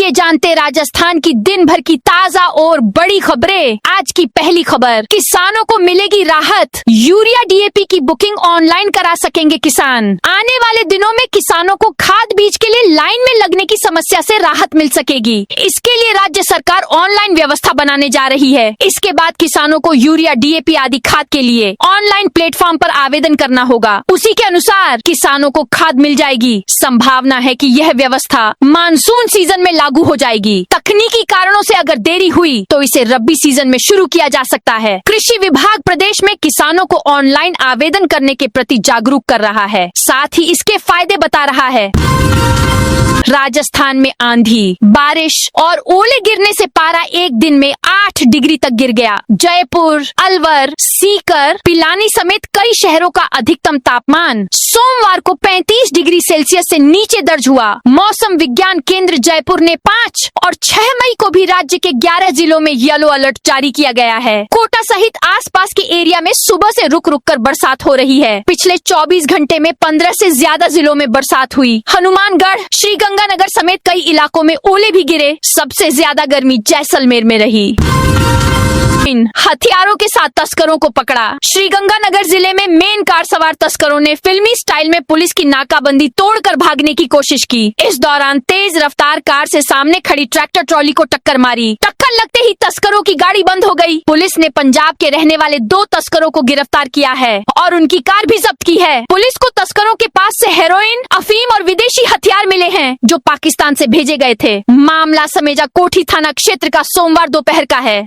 चलिए जानते राजस्थान की दिन भर की ताजा और बड़ी खबरें। आज की पहली खबर, किसानों को मिलेगी राहत, यूरिया डीएपी की बुकिंग ऑनलाइन करा सकेंगे किसान। आने वाले दिनों में किसानों को खाद बीज के लिए लाइन में लगने की समस्या से राहत मिल सकेगी। इसके लिए राज्य सरकार ऑनलाइन व्यवस्था बनाने जा रही है। इसके बाद किसानों को यूरिया डीएपी आदि खाद के लिए ऑनलाइन प्लेटफॉर्म पर आवेदन करना होगा। उसी के अनुसार किसानों को खाद मिल जाएगी। संभावना है कि यह व्यवस्था मानसून सीजन में लागू हो जाएगी। तकनीकी कारणों से अगर देरी हुई तो इसे रबी सीजन में शुरू किया जा सकता है। कृषि विभाग प्रदेश में किसानों को ऑनलाइन आवेदन करने के प्रति जागरूक कर रहा है, साथ ही इसके फायदे बता रहा है। राजस्थान में आंधी, बारिश और ओले गिरने से पारा एक दिन में 8 डिग्री तक गिर गया। जयपुर, अलवर, सीकर, पिलानी समेत कई शहरों का अधिकतम तापमान सोमवार को 35 डिग्री सेल्सियस से नीचे दर्ज हुआ। मौसम विज्ञान केंद्र जयपुर ने 5 और 6 मई को भी राज्य के 11 जिलों में येलो अलर्ट जारी किया गया है। कोटा सहित आसपास के एरिया में सुबह से रुक रुक कर बरसात हो रही है। पिछले 24 घंटे में 15 से ज्यादा जिलों में बरसात हुई। हनुमानगढ़, श्रीगंगानगर समेत कई इलाकों में ओले भी गिरे। सबसे ज्यादा गर्मी जैसलमेर में रही। हथियारों के साथ तस्करों को पकड़ा। श्रीगंगानगर जिले में मेन कार सवार तस्करों ने फिल्मी स्टाइल में पुलिस की नाकाबंदी तोड़कर भागने की कोशिश की। इस दौरान तेज रफ्तार कार से सामने खड़ी ट्रैक्टर ट्रॉली को टक्कर मारी। टक्कर लगते ही तस्करों की गाड़ी बंद हो गई। पुलिस ने पंजाब के रहने वाले 2 तस्करों को गिरफ्तार किया है और उनकी कार भी जब्त की है। पुलिस को तस्करों के पास से हेरोइन, अफीम और विदेशी हथियार मिले हैं जो पाकिस्तान से भेजे गए थे। मामला समेजा कोठी थाना क्षेत्र का सोमवार दोपहर का है।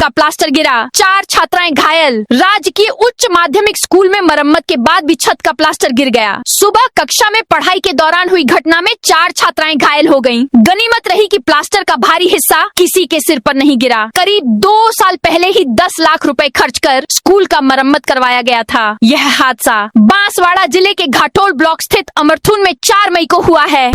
का प्लास्टर गिरा, 4 छात्राएं घायल। राजकीय उच्च माध्यमिक स्कूल में मरम्मत के बाद भी छत का प्लास्टर गिर गया। सुबह कक्षा में पढ़ाई के दौरान हुई घटना में 4 छात्राएं घायल हो गयीं। गनीमत रही कि प्लास्टर का भारी हिस्सा किसी के सिर पर नहीं गिरा। करीब 2 साल पहले ही 10 लाख रुपए खर्च कर स्कूल का मरम्मत करवाया गया था। यह हादसा बांसवाड़ा जिले के घाटोल ब्लॉक स्थित अमरथुन में 4 मई को हुआ है।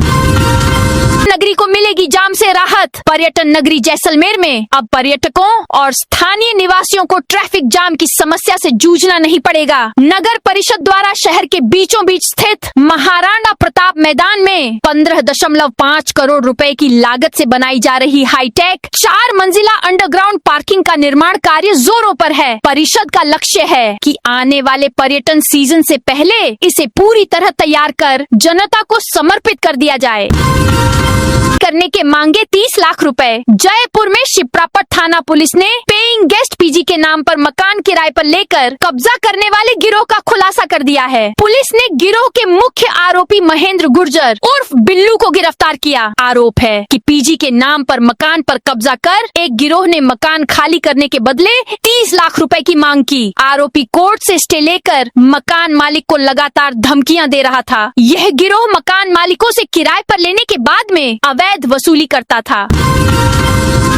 नगरी को मिलेगी जाम से राहत। पर्यटन नगरी जैसलमेर में अब पर्यटकों और स्थानीय निवासियों को ट्रैफिक जाम की समस्या से जूझना नहीं पड़ेगा। नगर परिषद द्वारा शहर के बीचों बीच स्थित महाराणा प्रताप मैदान में 15.5 करोड़ रुपए की लागत से बनाई जा रही हाईटेक 4 मंजिला अंडरग्राउंड पार्किंग का निर्माण कार्य जोरों पर है। परिषद का लक्ष्य है कि आने वाले पर्यटन सीजन से पहले इसे पूरी तरह तैयार कर जनता को समर्पित कर दिया जाए। करने के मांगे 30 लाख रुपए। जयपुर में शिप्रापट थाना पुलिस ने पेइंग गेस्ट पीजी के नाम पर मकान किराए पर लेकर कब्जा करने वाले गिरोह का खुलासा कर दिया है। पुलिस ने गिरोह के मुख्य आरोपी महेंद्र गुर्जर उर्फ बिल्लू को गिरफ्तार किया। आरोप है कि पीजी के नाम पर मकान पर कब्जा कर एक गिरोह ने मकान खाली करने के बदले 30 लाख रुपए की मांग की। आरोपी कोर्ट से स्टे लेकर मकान मालिक को लगातार धमकियां दे रहा था। यह गिरोह मकान मालिकों से किराए पर लेने के बाद में अवैध वसूली करता था।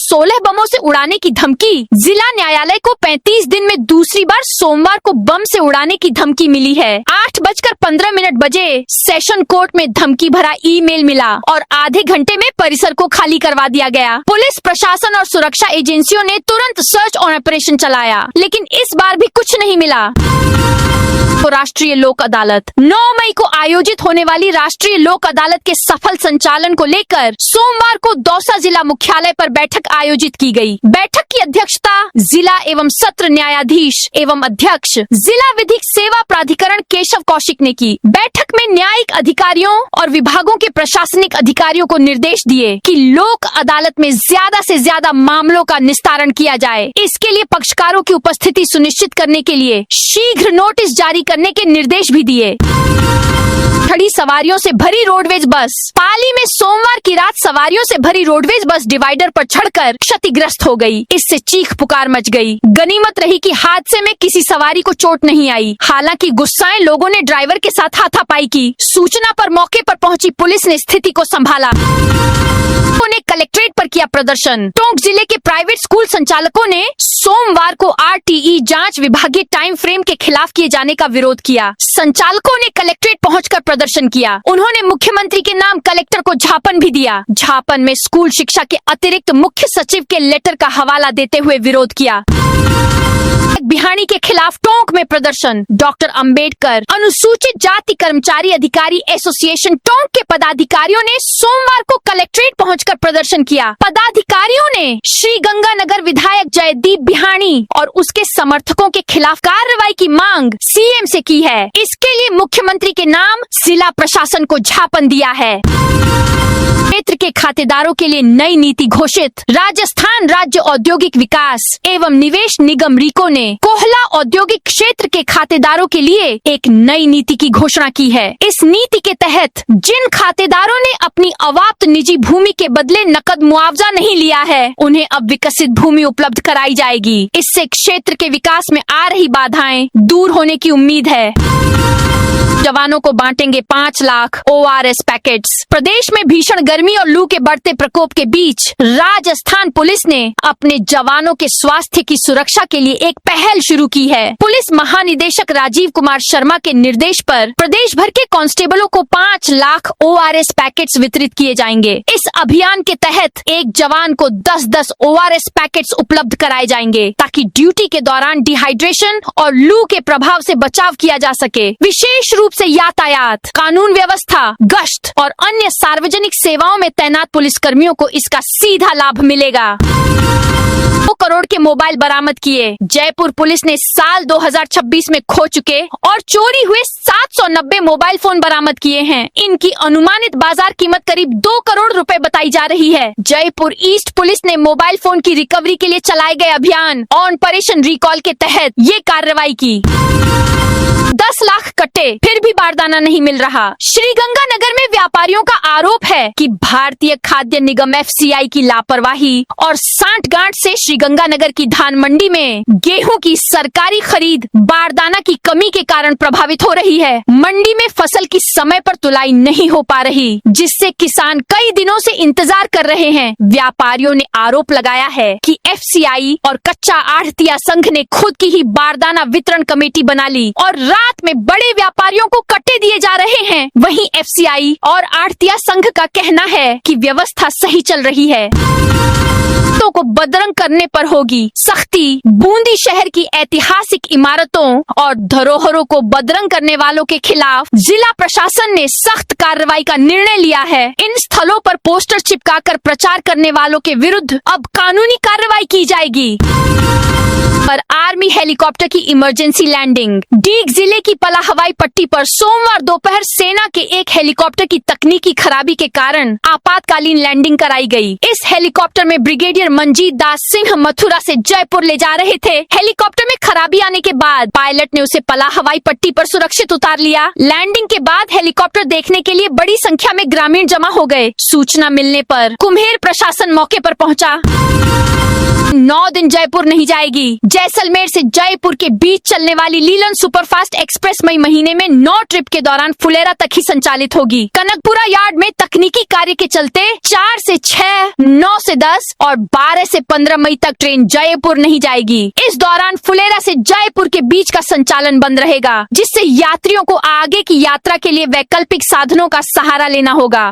16 बमों से उड़ाने की धमकी। जिला न्यायालय को 35 दिन में दूसरी बार सोमवार को बम से उड़ाने की धमकी मिली है। 8:15 बजे सेशन कोर्ट में धमकी भरा ईमेल मिला और आधे घंटे में परिसर को खाली करवा दिया गया। पुलिस प्रशासन और सुरक्षा एजेंसियों ने तुरंत सर्च और ऑपरेशन चलाया, लेकिन इस बार भी कुछ नहीं मिला। राष्ट्रीय लोक अदालत 9 मई को आयोजित होने वाली राष्ट्रीय लोक अदालत के सफल संचालन को लेकर सोमवार को दौसा जिला मुख्यालय पर बैठक आयोजित की गई। बैठक की अध्यक्षता जिला एवं सत्र न्यायाधीश एवं अध्यक्ष जिला विधिक सेवा प्राधिकरण केशव कौशिक ने की। बैठक में न्यायिक अधिकारियों और विभागों के प्रशासनिक अधिकारियों को निर्देश दिए कि लोक अदालत में ज्यादा से ज्यादा मामलों का निस्तारण किया जाए। इसके लिए पक्षकारों की उपस्थिति सुनिश्चित करने के लिए शीघ्र नोटिस जारी करने के निर्देश भी दिए। खड़ी सवारियों से भरी रोडवेज बस। पाली में सोमवार की रात सवारियों से भरी रोडवेज बस डिवाइडर पर चढ़कर क्षतिग्रस्त हो गई। इससे चीख पुकार मच गई। गनीमत रही कि हादसे में किसी सवारी को चोट नहीं आई। हालांकि गुस्साए लोगों ने ड्राइवर के साथ हाथापाई की। सूचना पर मौके पर पहुंची पुलिस ने स्थिति को संभाला। ने कलेक्ट्रेट पर किया प्रदर्शन। टोंक जिले के प्राइवेट स्कूल संचालकों ने सोमवार को आरटीई जांच विभागीय टाइम फ्रेम के खिलाफ किए जाने का विरोध किया। संचालकों ने कलेक्ट्रेट पहुंचकर प्रदर्शन किया। उन्होंने मुख्यमंत्री के नाम कलेक्टर को ज्ञापन भी दिया। ज्ञापन में स्कूल शिक्षा के अतिरिक्त मुख्य सचिव के लेटर का हवाला देते हुए विरोध किया। बिहानी के खिलाफ टोंक में प्रदर्शन। डॉक्टर अंबेडकर अनुसूचित जाति कर्मचारी अधिकारी एसोसिएशन टोंक के पदाधिकारियों ने सोमवार को कलेक्ट्रेट पहुंचकर प्रदर्शन किया। पदाधिकारियों ने श्री गंगानगर विधायक जयदीप बिहानी और उसके समर्थकों के खिलाफ कार्रवाई की मांग सीएम से की है। इसके लिए मुख्यमंत्री के नाम जिला प्रशासन को ज्ञापन दिया है। क्षेत्र के खातेदारों के लिए नई नीति घोषित। राजस्थान राज्य औद्योगिक विकास एवं निवेश निगम रीको ने कोहला औद्योगिक क्षेत्र के खातेदारों के लिए एक नई नीति की घोषणा की है। इस नीति के तहत जिन खातेदारों ने अपनी अवाप्त निजी भूमि के बदले नकद मुआवजा नहीं लिया है, उन्हें अब विकसित भूमि उपलब्ध कराई जाएगी। इससे क्षेत्र के विकास में आ रही बाधाएं दूर होने की उम्मीद है। जवानों को बांटेंगे 5 लाख ORS पैकेट्स। प्रदेश में भीषण गर्मी और लू के बढ़ते प्रकोप के बीच राजस्थान पुलिस ने अपने जवानों के स्वास्थ्य की सुरक्षा के लिए एक पहल शुरू की है। पुलिस महानिदेशक राजीव कुमार शर्मा के निर्देश पर प्रदेश भर के कांस्टेबलों को 5 लाख ORS पैकेट्स वितरित किए जाएंगे। इस अभियान के तहत एक जवान को 10-10 ORS पैकेट्स उपलब्ध कराए जाएंगे ताकि ड्यूटी के दौरान डिहाइड्रेशन और लू के प्रभाव से बचाव किया जा सके। विशेष रूप से यातायात, कानून व्यवस्था, गश्त और अन्य सार्वजनिक सेवाओं में तैनात पुलिस कर्मियों को इसका सीधा लाभ मिलेगा। 2 करोड़ के मोबाइल बरामद किए। जयपुर पुलिस ने साल 2026 में खो चुके और चोरी हुए 790 मोबाइल फोन बरामद किए हैं। इनकी अनुमानित बाजार कीमत करीब 2 करोड़ रुपए बताई जा रही है। जयपुर ईस्ट पुलिस ने मोबाइल फोन की रिकवरी के लिए चलाए गए अभियान ऑपरेशन रिकॉल के तहत ये कार्रवाई की। 10 लाख कट्टे, फिर भी बारदाना नहीं मिल रहा। श्रीगंगानगर में व्यापारियों का आरोप है कि भारतीय खाद्य निगम FCI की लापरवाही और सांठगांठ से श्रीगंगानगर की धान मंडी में गेहूं की सरकारी खरीद बारदाना की कमी के कारण प्रभावित हो रही है। मंडी में फसल की समय पर तुलाई नहीं हो पा रही, जिससे किसान कई दिनों से इंतजार कर रहे हैं। व्यापारियों ने आरोप लगाया है कि FCI और कच्चा आढ़तिया संघ ने खुद की ही बारदाना वितरण कमेटी बना ली और रात में बड़े व्यापारियों को कट्टे दिए जा रहे हैं। वहीं FCI और आढ़तिया संघ का कहना है कि व्यवस्था सही चल रही है। तो को बदरंग करने पर होगी सख्ती। बूंदी शहर की ऐतिहासिक इमारतों और धरोहरों को बदरंग करने वालों के खिलाफ जिला प्रशासन ने सख्त कार्रवाई का निर्णय लिया है। इन स्थलों पर पोस्टर चिपकाकर प्रचार करने वालों के विरुद्ध अब कानूनी कार्रवाई की जाएगी। पर आर्मी हेलीकॉप्टर की इमरजेंसी लैंडिंग। डीग जिले की पला हवाई पट्टी पर सोमवार दोपहर सेना के एक हेलीकॉप्टर की तकनीकी खराबी के कारण आपातकालीन लैंडिंग कराई गई। इस हेलीकॉप्टर में ब्रिगेडियर मंजीत दास सिंह मथुरा से जयपुर ले जा रहे थे। हेलीकॉप्टर में खराबी आने के बाद पायलट ने उसे पला हवाई पट्टी पर सुरक्षित उतार लिया। लैंडिंग के बाद हेलीकॉप्टर देखने के लिए बड़ी संख्या में ग्रामीण जमा हो गए। सूचना मिलने पर कुम्हेर प्रशासन मौके पर पहुंचा। 9 दिन जयपुर नहीं जाएगी। जैसलमेर से जयपुर के बीच चलने वाली लीलन सुपरफास्ट एक्सप्रेस मई महीने में 9 ट्रिप के दौरान फुलेरा तक ही संचालित होगी। कनकपुरा यार्ड में तकनीकी कार्य के चलते 4 से 6, 9 से 10 और 12 से 15 मई तक ट्रेन जयपुर नहीं जाएगी। इस दौरान फुलेरा से जयपुर के बीच का संचालन बंद रहेगा, जिससे यात्रियों को आगे की यात्रा के लिए वैकल्पिक साधनों का सहारा लेना होगा।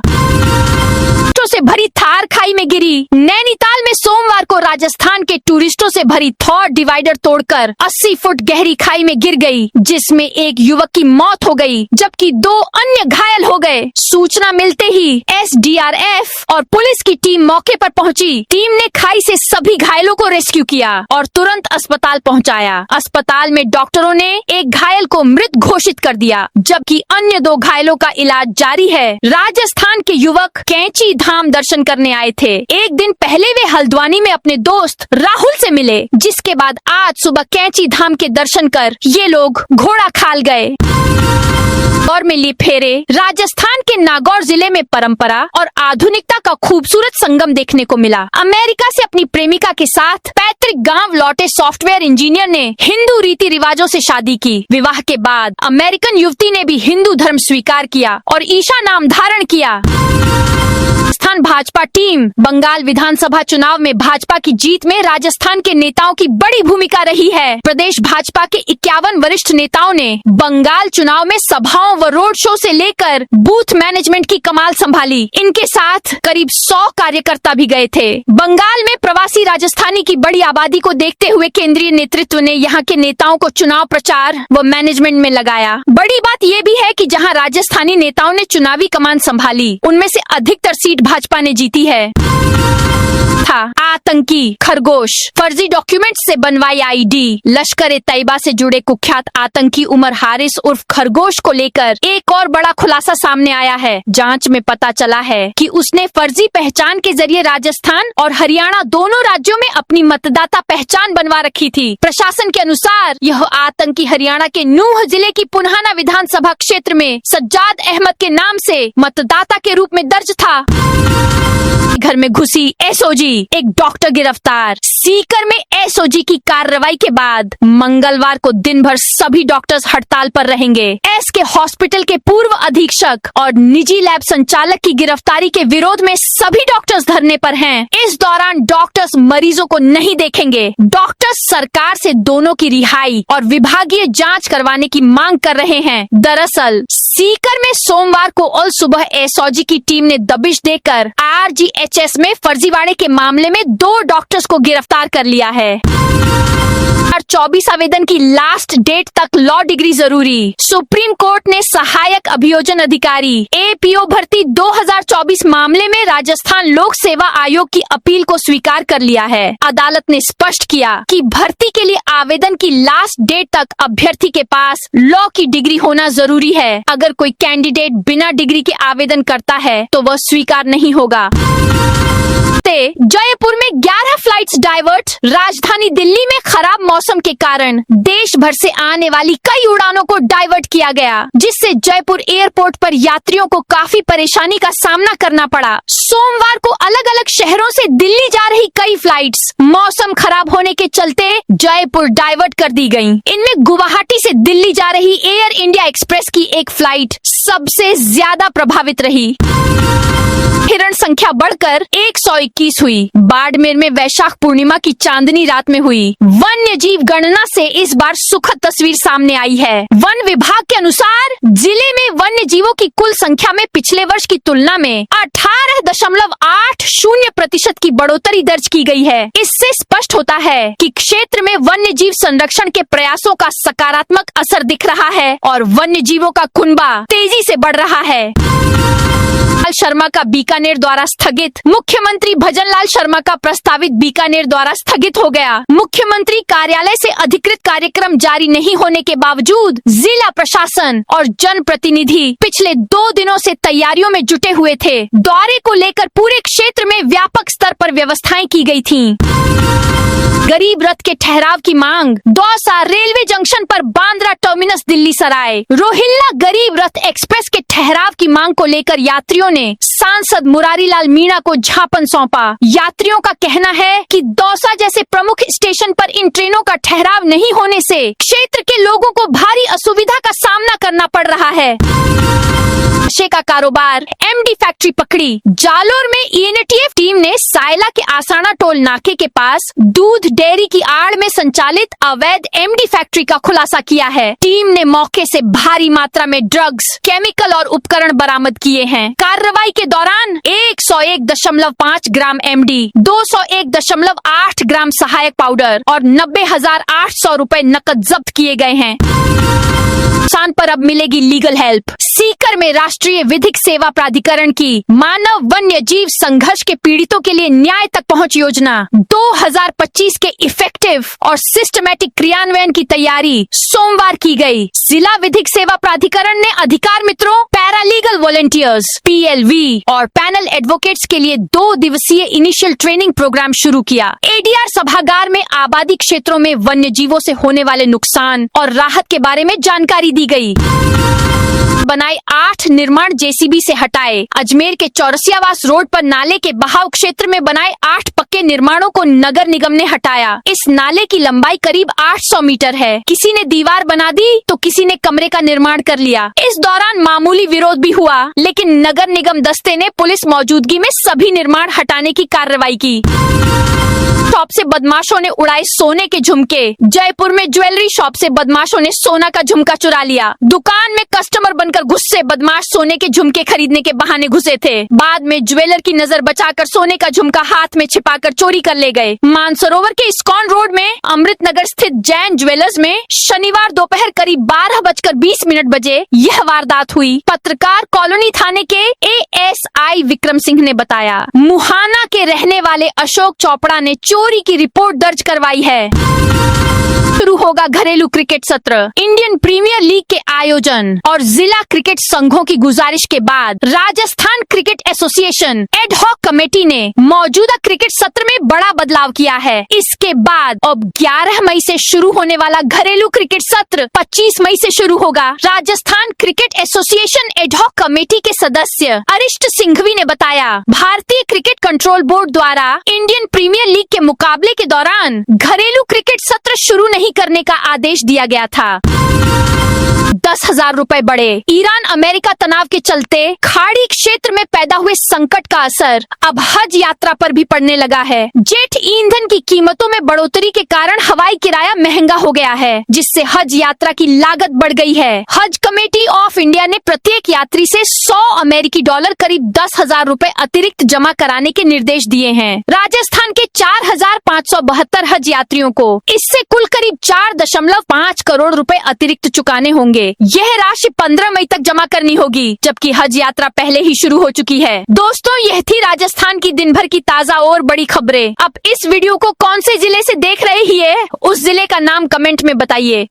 से भरी थार खाई में गिरी। नैनीताल में सोमवार को राजस्थान के टूरिस्टों से भरी थॉर डिवाइडर तोड़कर 80 फुट गहरी खाई में गिर गई, जिसमें एक युवक की मौत हो गई जबकि 2 अन्य घायल हो गए। सूचना मिलते ही SDRF और पुलिस की टीम मौके पर पहुंची। टीम ने खाई से सभी घायलों को रेस्क्यू किया और तुरंत अस्पताल पहुंचाया। अस्पताल में डॉक्टरों ने एक घायल को मृत घोषित कर दिया, जबकि अन्य 2 घायलों का इलाज जारी है। राजस्थान के युवक कैंची धाम दर्शन करने आए थे। एक दिन पहले वे हल्द्वानी में अपने दोस्त राहुल से मिले, जिसके बाद आज सुबह कैंची धाम के दर्शन कर ये लोग घोड़ा खाल गए। और में लिए फेरे। राजस्थान के नागौर जिले में परंपरा और आधुनिकता का खूबसूरत संगम देखने को मिला। अमेरिका से अपनी प्रेमिका के साथ पैतृक गांव लौटे सॉफ्टवेयर इंजीनियर ने हिंदू रीति रिवाजों से शादी की। विवाह के बाद अमेरिकन युवती ने भी हिंदू धर्म स्वीकार किया और ईशा नाम धारण किया। राजस्थान भाजपा टीम। बंगाल विधानसभा चुनाव में भाजपा की जीत में राजस्थान के नेताओं की बड़ी भूमिका रही है। प्रदेश भाजपा के 51 वरिष्ठ नेताओं ने बंगाल चुनाव में सभाओं व रोड शो से लेकर बूथ मैनेजमेंट की कमाल संभाली। इनके साथ करीब 100 कार्यकर्ता भी गए थे। बंगाल में प्रवासी राजस्थानी की बड़ी आबादी को देखते हुए केंद्रीय नेतृत्व ने यहाँ के नेताओं को चुनाव प्रचार व मैनेजमेंट में लगाया। बड़ी बात ये भी है कि जहाँ राजस्थानी नेताओं ने चुनावी कमान संभाली, उनमें से अधिकतर सीट भाजपा ने जीती है। आतंकी खरगोश, फर्जी डॉक्यूमेंट से बनवाई आईडी। लश्कर-ए-तैयबा से जुड़े कुख्यात आतंकी उमर हारिस उर्फ खरगोश को लेकर एक और बड़ा खुलासा सामने आया है। जांच में पता चला है कि उसने फर्जी पहचान के जरिए राजस्थान और हरियाणा दोनों राज्यों में अपनी मतदाता पहचान बनवा रखी थी। प्रशासन के अनुसार यह आतंकी हरियाणा के नूंह जिले की पुन्हाना विधानसभा क्षेत्र में सज्जाद अहमद के नाम से मतदाता के रूप में दर्ज था। घर में घुसी एसओजी, एक डॉक्टर गिरफ्तार। सीकर में एसओजी की कार्रवाई के बाद मंगलवार को दिन भर सभी डॉक्टर्स हड़ताल पर रहेंगे। एस के हॉस्पिटल के पूर्व अधीक्षक और निजी लैब संचालक की गिरफ्तारी के विरोध में सभी डॉक्टर्स धरने पर हैं। इस दौरान डॉक्टर्स मरीजों को नहीं देखेंगे। डॉक्टर्स सरकार से दोनों की रिहाई और विभागीय जांच करवाने की मांग कर रहे हैं। दरअसल सीकर में सोमवार को अल सुबह एसओजी की टीम ने दबिश देकर आरजीएचएस में फर्जीवाड़े के मामले में 2 डॉक्टर्स को गिरफ्तार कर लिया है। 24 आवेदन की लास्ट डेट तक लॉ डिग्री जरूरी। सुप्रीम कोर्ट ने सहायक अभियोजन अधिकारी एपीओ भर्ती 2024 मामले में राजस्थान लोक सेवा आयोग की अपील को स्वीकार कर लिया है। अदालत ने स्पष्ट किया कि भर्ती के लिए आवेदन की लास्ट डेट तक अभ्यर्थी के पास लॉ की डिग्री होना जरूरी है। अगर कोई कैंडिडेट बिना डिग्री के आवेदन करता है तो वह स्वीकार नहीं होगा। जयपुर में 11 फ्लाइट्स डाइवर्ट। राजधानी दिल्ली में खराब मौसम के कारण देश भर से आने वाली कई उड़ानों को डाइवर्ट किया गया, जिससे जयपुर एयरपोर्ट पर यात्रियों को काफी परेशानी का सामना करना पड़ा। सोमवार को अलग अलग शहरों से दिल्ली जा रही कई फ्लाइट्स मौसम खराब होने के चलते जयपुर डाइवर्ट कर दी गयी। इनमें गुवाहाटी से दिल्ली जा रही एयर इंडिया एक्सप्रेस की एक फ्लाइट सबसे ज्यादा प्रभावित रही। हिरण संख्या बढ़कर 121 हुई। बाड़मेर में वैशाख पूर्णिमा की चांदनी रात में हुई वन्य जीव गणना से इस बार सुखद तस्वीर सामने आई है। वन विभाग के अनुसार जिले में वन्य जीवों की कुल संख्या में पिछले वर्ष की तुलना में 18.80% की बढ़ोतरी दर्ज की गई है। इससे स्पष्ट होता है कि क्षेत्र में वन्य जीव संरक्षण के प्रयासों का सकारात्मक असर दिख रहा है और वन्य जीवों का कुनबा तेजी से बढ़ रहा है। शर्मा का बीकानेर द्वारा स्थगित। मुख्यमंत्री भजनलाल शर्मा का प्रस्तावित बीकानेर द्वारा स्थगित हो गया। मुख्यमंत्री कार्यालय से अधिकृत कार्यक्रम जारी नहीं होने के बावजूद जिला प्रशासन और जनप्रतिनिधि पिछले 2 दिनों से तैयारियों में जुटे हुए थे। दौरे को लेकर पूरे क्षेत्र में व्यापक स्तर पर व्यवस्थाएं की गई थीं। गरीब रथ के ठहराव की मांग। दौसा रेलवे जंक्शन पर बांद्रा टर्मिनस दिल्ली सराय रोहिल्ला गरीब रथ एक्सप्रेस के ठहराव की मांग को लेकर यात्रियों ने सांसद मुरारीलाल मीणा को ज्ञापन सौंपा। यात्रियों का कहना है कि दौसा जैसे प्रमुख स्टेशन पर इन ट्रेनों का ठहराव नहीं होने से क्षेत्र के लोगों को भारी असुविधा का सामना करना पड़ रहा है। नशे का कारोबार। एमडी फैक्ट्री पकड़ी। जालोर में ईएनटीएफ टीम ने सायला के आसाना टोल नाके के पास दूध डेयरी की आड़ में संचालित अवैध एमडी फैक्ट्री का खुलासा किया है। टीम ने मौके से भारी मात्रा में ड्रग्स, केमिकल और उपकरण बरामद किए हैं। कार्रवाई के दौरान 101.5 ग्राम एमडी, 201.8 ग्राम सहायक पाउडर और 90,800 रुपए नकद जब्त किए गए हैं। किसान पर अब मिलेगी लीगल हेल्प। सीकर में राष्ट्रीय विधिक सेवा प्राधिकरण की मानव वन्य जीव संघर्ष के पीड़ितों के लिए न्याय तक पहुंच योजना 2025 के इफेक्टिव और सिस्टमैटिक क्रियान्वयन की तैयारी सोमवार की गई। जिला विधिक सेवा प्राधिकरण ने अधिकार मित्रों, पैरालीगल वॉलंटियर्स, पीएलवी और पैनल एडवोकेट्स के लिए 2 दिवसीय इनिशियल ट्रेनिंग प्रोग्राम शुरू किया। एडीआर सभागार में आबादी क्षेत्रों में वन्य जीवों से होने वाले नुकसान और राहत के बारे में जानकारी दी गई। बना बनाए 8 निर्माण जेसीबी से हटाए। अजमेर के चौरसियावास रोड पर नाले के बहाव क्षेत्र में बनाए 8 पक्के निर्माणों को नगर निगम ने हटाया। इस नाले की लंबाई करीब 800 मीटर है। किसी ने दीवार बना दी तो किसी ने कमरे का निर्माण कर लिया। इस दौरान मामूली विरोध भी हुआ, लेकिन नगर निगम दस्ते ने पुलिस मौजूदगी में सभी निर्माण हटाने की कार्रवाई की। शॉप से बदमाशों ने उड़ाए सोने के झुमके। जयपुर में ज्वेलरी शॉप से बदमाशों ने सोना का झुमका चुरा लिया। दुकान में कस्टमर बनकर गुस्से बदमाश सोने के झुमके खरीदने के बहाने घुसे थे। बाद में ज्वेलर की नजर बचाकर सोने का झुमका हाथ में छिपाकर चोरी कर ले गए। मानसरोवर के इस्कॉन रोड में अमृत नगर स्थित जैन ज्वेलर्स में शनिवार दोपहर करीब 12:20 बजे यह वारदात हुई। पत्रकार कॉलोनी थाने के ASI विक्रम सिंह ने बताया, मुहाना के रहने वाले अशोक चोपड़ा ने चोरी की रिपोर्ट दर्ज करवाई है। शुरू होगा घरेलू क्रिकेट सत्र। इंडियन प्रीमियर लीग के आयोजन और जिला क्रिकेट संघों की गुजारिश के बाद Rajasthan cricket association ad hoc committee ने मौजूदा क्रिकेट सत्र में बड़ा बदलाव किया है। इसके बाद अब 11 मई से शुरू होने वाला घरेलू क्रिकेट सत्र 25 मई से शुरू होगा। Rajasthan cricket association ad hoc committee के सदस्य अरिष्ट सिंघवी ने बताया, भारतीय क्रिकेट कंट्रोल बोर्ड द्वारा इंडियन प्रीमियर लीग के मुकाबले के दौरान घरेलू क्रिकेट सत्र शुरू नहीं करने का आदेश दिया गया था। 10,000 रुपए बढ़े। ईरान अमेरिका तनाव के चलते खाड़ी क्षेत्र में पैदा हुए संकट का असर अब हज यात्रा पर भी पड़ने लगा है। जेट ईंधन की कीमतों में बढ़ोतरी के कारण हवाई किराया महंगा हो गया है, जिससे हज यात्रा की लागत बढ़ गई है। हज कमेटी ऑफ इंडिया ने प्रत्येक यात्री से 100 अमेरिकी डॉलर करीब 10,000 रुपए अतिरिक्त जमा कराने के निर्देश दिए हैं। राजस्थान के 4,572 हज यात्रियों को इससे कुल करीब 4.5 करोड़ रुपए अतिरिक्त चुकाने होंगे। यह राशि 15 मई तक जमा करनी होगी, जबकि हज यात्रा पहले ही शुरू हो चुकी है। दोस्तों, यह थी राजस्थान की दिन भर की ताजा और बड़ी खबरें। अब इस वीडियो को कौन से जिले से देख रहे हैं, उस जिले का नाम कमेंट में बताइए।